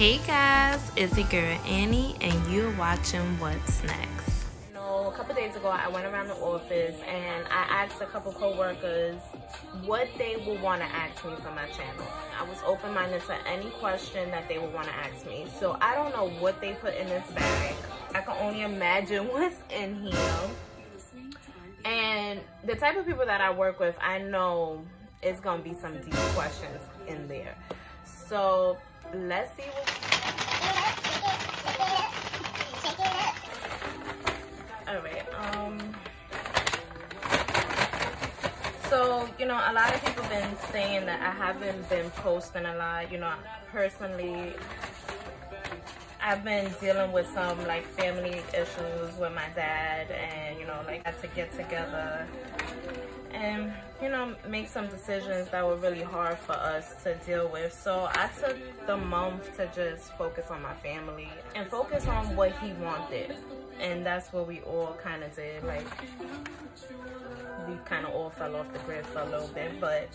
Hey guys, it's your girl Annie and you're watching What's Next. You know, a couple days ago I went around the office and I asked a couple coworkers what they would want to ask me for my channel. I was open-minded to any question that they would want to ask me. So I don't know what they put in this bag. I can only imagine what's in here. And the type of people that I work with, I know it's going to be some deep questions in there. So let's see what... Alright, so, you know, a lot of people been saying that I haven't been posting a lot. You know, personally, I've been dealing with some, like, family issues with my dad, and, you know, like, I had to get together and, you know, make some decisions that were really hard for us to deal with. So I took the month to just focus on my family and focus on what he wanted. And that's what we all kind of did. Like, we kind of all fell off the grid for a little bit, but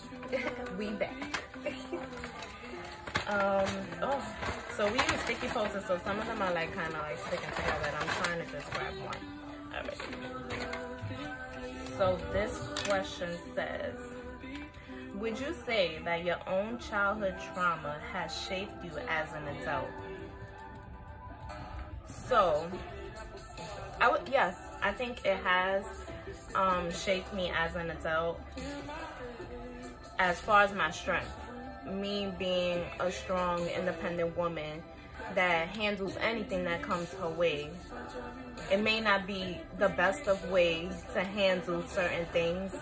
we back. Oh, so we use sticky posters, so some of them are like kind of like sticking together. I'm trying to just grab one. All right. So this question says, would you say that your own childhood trauma has shaped you as an adult? So, yes, I think it has shaped me as an adult as far as my strength. Me being a strong, independent woman that handles anything that comes her way. It may not be the best of ways to handle certain things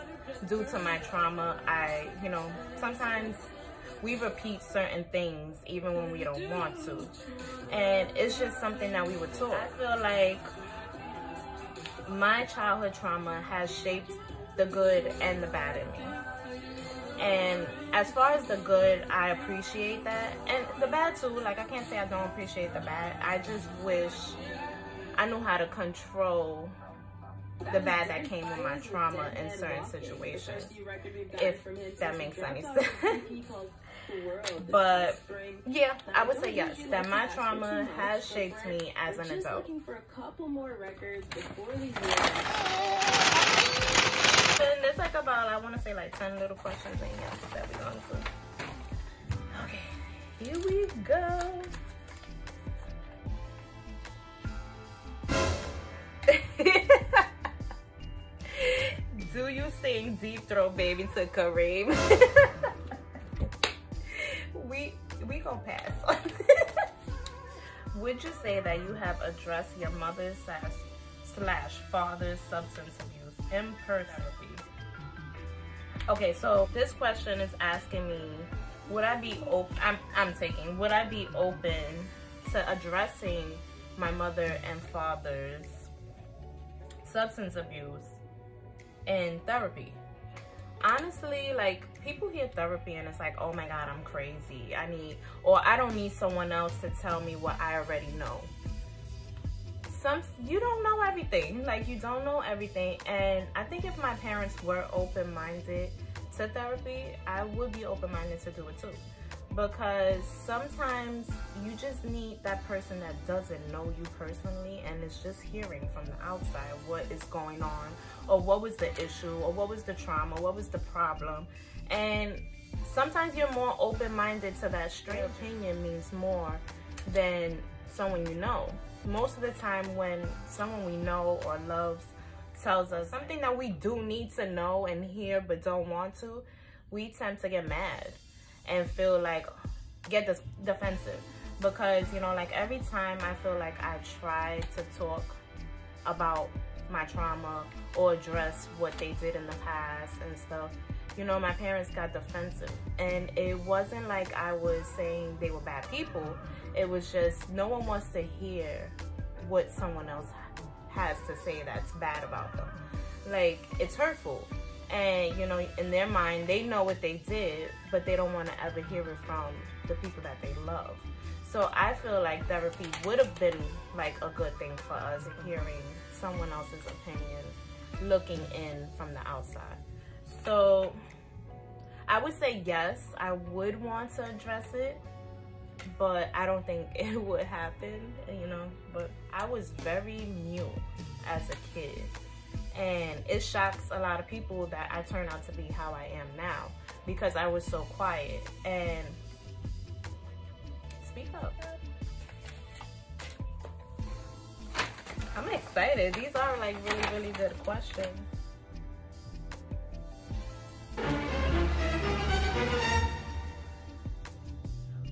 due to my trauma. You know, sometimes we repeat certain things even when we don't want to. And it's just something that we were taught. I feel like my childhood trauma has shaped the good and the bad in me. And as far as the good, I appreciate that. And the bad too, like I can't say I don't appreciate the bad. I just wish I knew how to control the bad that came with my trauma in certain situations, if that makes any sense. But yeah, I would say yes, that my trauma has shaped me as an adult. And there's like about, I want to say like 10 little questions in here that we're going to. Okay, here we go. Do you sing Deep Throat Baby to Kareem? we gonna pass on this. Would you say that you have addressed your mother's / father's substance abuse in person? Okay, so this question is asking me, would I be open? Would I be open to addressing my mother and father's substance abuse in therapy? Honestly, like, people hear therapy and it's like, oh my God, I'm crazy. I don't need someone else to tell me what I already know. You don't know everything. Like, you don't know everything. And I think if my parents were open-minded to therapy, I would be open-minded to do it too. Because sometimes you just need that person that doesn't know you personally and is just hearing from the outside what is going on, or what was the issue, or what was the trauma, what was the problem. And sometimes you're more open-minded to that. Straight opinion means more than someone you know. Most of the time when someone we know or love tells us something that we do need to know and hear but don't want to, we tend to get mad and feel like, get this defensive. Because, you know, like, every time I feel like I try to talk about my trauma or address what they did in the past and stuff, you know, my parents got defensive. And it wasn't like I was saying they were bad people. It was just, no one wants to hear what someone else has to say that's bad about them. Like, it's hurtful. And, you know, in their mind, they know what they did, but they don't want to ever hear it from the people that they love. So I feel like therapy would have been, like, a good thing for us, hearing someone else's opinion, looking in from the outside. So I would say yes, I would want to address it. but I don't think it would happen, you know. But I was very mute as a kid, and it shocks a lot of people that I turn out to be how I am now because I was so quiet. And speak up. I'm excited. These are like really good questions.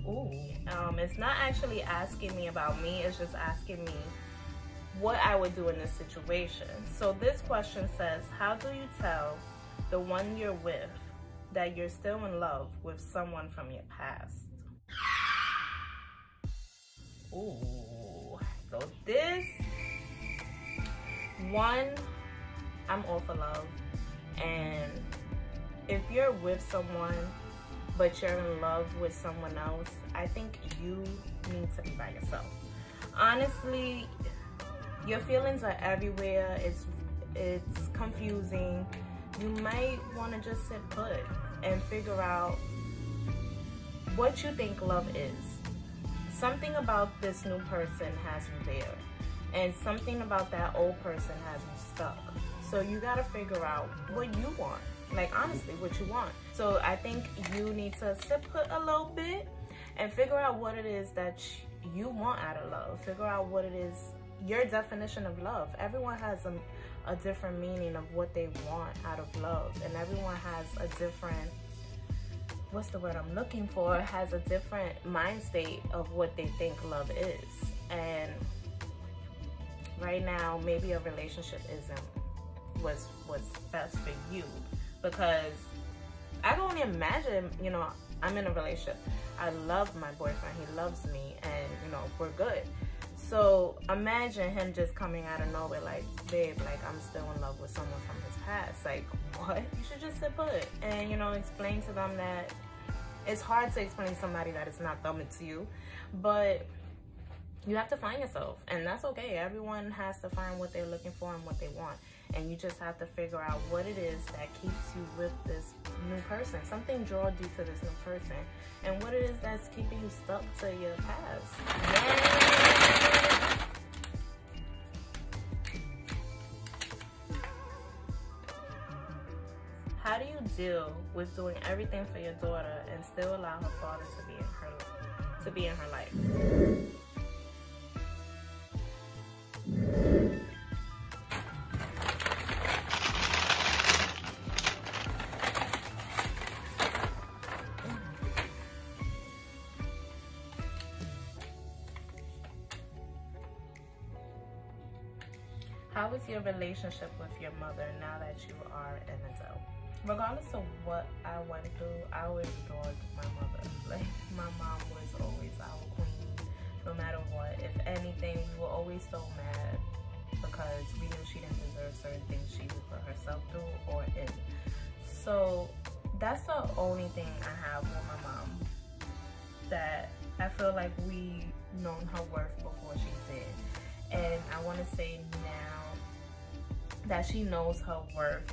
Ooh, it's not actually asking me about me, it's just asking me what I would do in this situation. So this question says, how do you tell the one you're with that you're still in love with someone from your past? Ooh, so this one, I'm all for love. And if you're with someone but you're in love with someone else, I think you need to be by yourself. Honestly, your feelings are everywhere. It's confusing. You might want to just sit put and figure out what you think love is. Something about this new person has you there, and something about that old person has you stuck. So you gotta figure out what you want. Like, honestly, what you want. So I think you need to sit put a little bit and figure out what it is that you want out of love. Figure out what it is, your definition of love. Everyone has a different meaning of what they want out of love, and everyone has a different, what's the word I'm looking for, has a different mind state of what they think love is. And right now, maybe a relationship isn't what's best for you, because I can only imagine, you know, I'm in a relationship. I love my boyfriend, he loves me, and you know, we're good. So imagine him just coming out of nowhere like, babe, like, I'm still in love with someone from his past. Like, what? You should just sit put and, you know, explain to them that it's hard to explain to somebody that it's not them, it's you. But you have to find yourself, and that's okay. Everyone has to find what they're looking for and what they want. And you just have to figure out what it is that keeps you with this new person. Something draws you to this new person. And what it is that's keeping you stuck to your past. Yay! How do you deal with doing everything for your daughter and still allow her father to be in her life? How is your relationship with your mother now that you are an adult? Regardless of what I went through, I always adored my mother. Like, my mom was always our queen, no matter what. If anything, we were always so mad because we knew she didn't deserve certain things she would put herself through or in. So that's the only thing I have with my mom, that I feel like we known her worth before she did. And I want to say now that she knows her worth,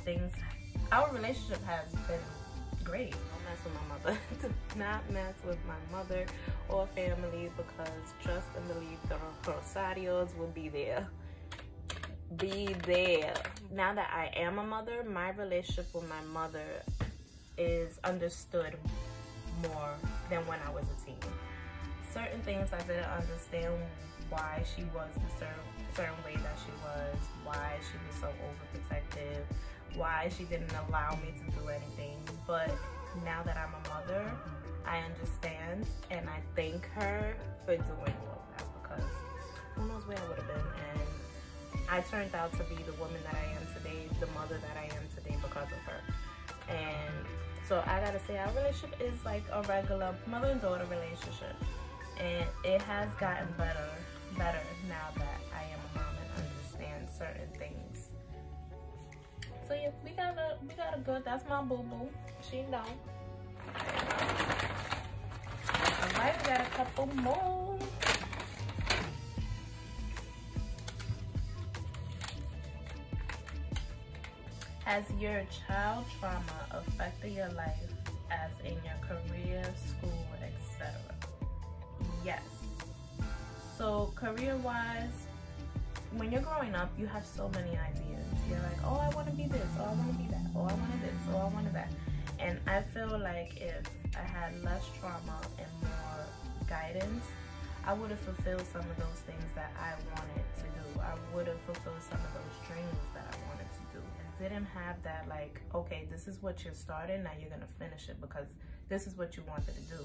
our relationship has been great. Don't mess with my mother. Do not mess with my mother or family, because trust and believe the Rosarios will be there. Be there. Now that I am a mother, my relationship with my mother is understood more than when I was a teen. Certain things I didn't understand, why she was the certain way that she was, why she was so overprotective, why she didn't allow me to do anything. But now that I'm a mother, I understand, and I thank her for doing all of that, because who knows where I would have been. And I turned out to be the woman that I am today, the mother that I am today, because of her. And so I gotta say, our relationship is like a regular mother and daughter relationship, and it has gotten better now that I am a mom and understand certain things. So yeah, we got a good, that's my boo-boo. She know. Alright, we got a couple more. Has your child trauma affected your life, as in your career, school, etc.? yes. So career-wise, when you're growing up, you have so many ideas. You're like, oh, I want to be this, oh, I want to be that, oh, I wanted this, oh, I wanted that. And I feel like if I had less trauma and more guidance, I would have fulfilled some of those things that I wanted to do. I would have fulfilled some of those dreams that I wanted to do. And didn't have that, like, okay, this is what you're starting, now you're going to finish it because this is what you wanted to do.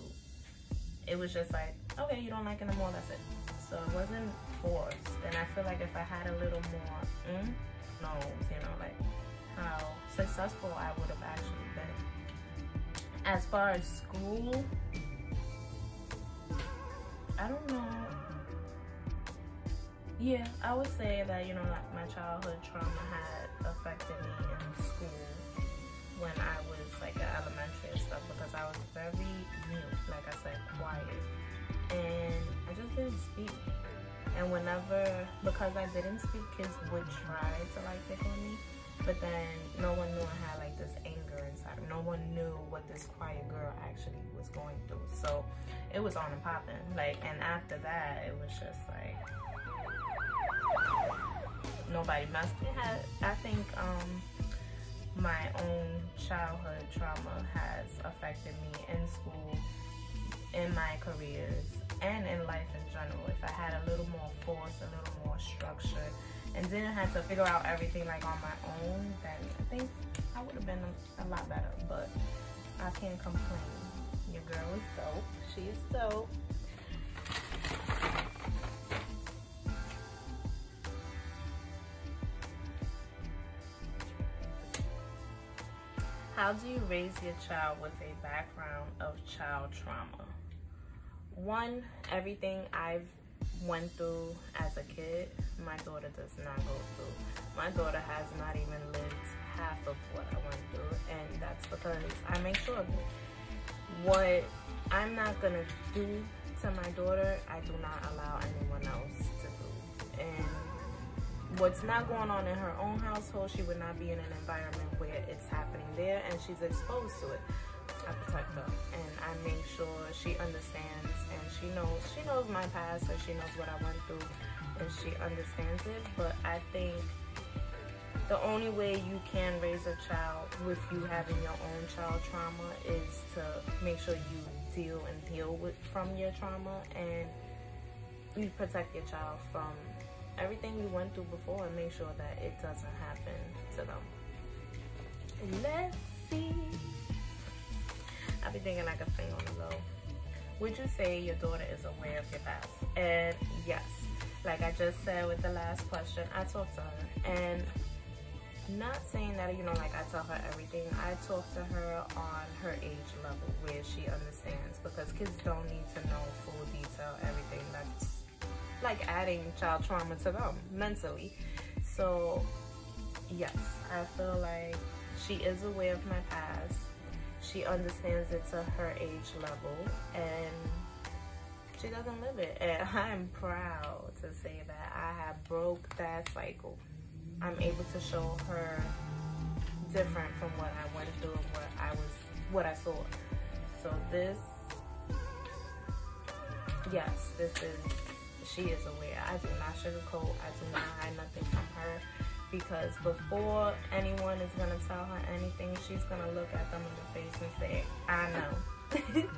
It was just like, okay, you don't like it no more, that's it. So it wasn't forced. And I feel like if I had a little more knows, you know, like how successful I would have actually been. As far as school, I don't know. Yeah, I would say that, you know, like my childhood trauma had affected me in school when I was like in elementary and stuff, because I was very mute, like I said, quiet. And I just didn't speak. And because I didn't speak, kids would try to like pick on me, but then no one knew I had like this anger inside. No one knew what this quiet girl actually was going through. So it was on and popping. Like, and after that, it was just like nobody messed with it. I think my own childhood trauma has affected me in school, in my careers, and in life in general. If I had a little more force, a little more structure, and didn't have to figure out everything like on my own, then I think I would have been a lot better. But I can't complain. Your girl is dope. She is dope. How do you raise your child with a background of child trauma? One, everything I've went through as a kid, my daughter does not go through. My daughter has not even lived half of what I went through, and that's because I make sure of it. What I'm not gonna do to my daughter, I do not allow anyone else to do. And what's not going on in her own household, she would not be in an environment where it's happening there and she's exposed to it. I protect her and I make sure she understands, and she knows my past, and she knows what I went through, and she understands it. But I think the only way you can raise a child with you having your own child trauma is to make sure you deal with from your trauma, and you protect your child from everything you went through before, and make sure that it doesn't happen to them. Let's see. I be thinking I could sing on the low. Would you say your daughter is aware of your past? And yes, like I just said with the last question, I talk to her, and not saying that, you know, like I tell her everything. I talk to her on her age level where she understands, because kids don't need to know full detail everything. That's like adding child trauma to them mentally. So yes, I feel like she is aware of my past. She understands it to her age level, and she doesn't live it. And I'm proud to say that I have broke that cycle. I'm able to show her different from what I went through and what I saw. So she is aware. I do not sugarcoat. I do not hide nothing from her, because before anyone is gonna tell her anything, she's gonna look at them in the face and say, I know.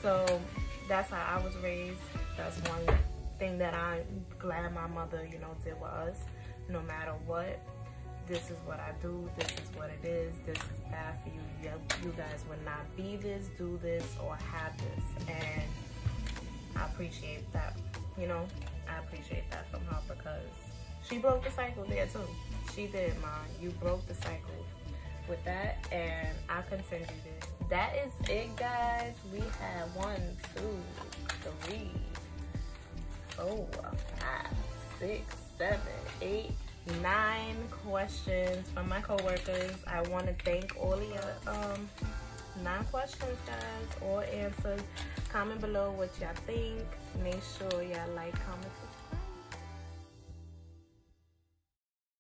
So that's how I was raised. That's one thing that I'm glad my mother, you know, did with us. No matter what, this is what I do, this is what it is, this is bad for you. You guys would not be this, do this, or have this. And I appreciate that, you know, I appreciate that from her, because she broke the cycle there too. She did, Mom. You broke the cycle with that, and I continued it. That is it, guys. We had 1, 2, 3, 4, 5, 6, 7, 8, 9 questions from my coworkers. I want to thank all of your 9 questions, guys, all answers. Comment below what y'all think. Make sure y'all like, comment, subscribe.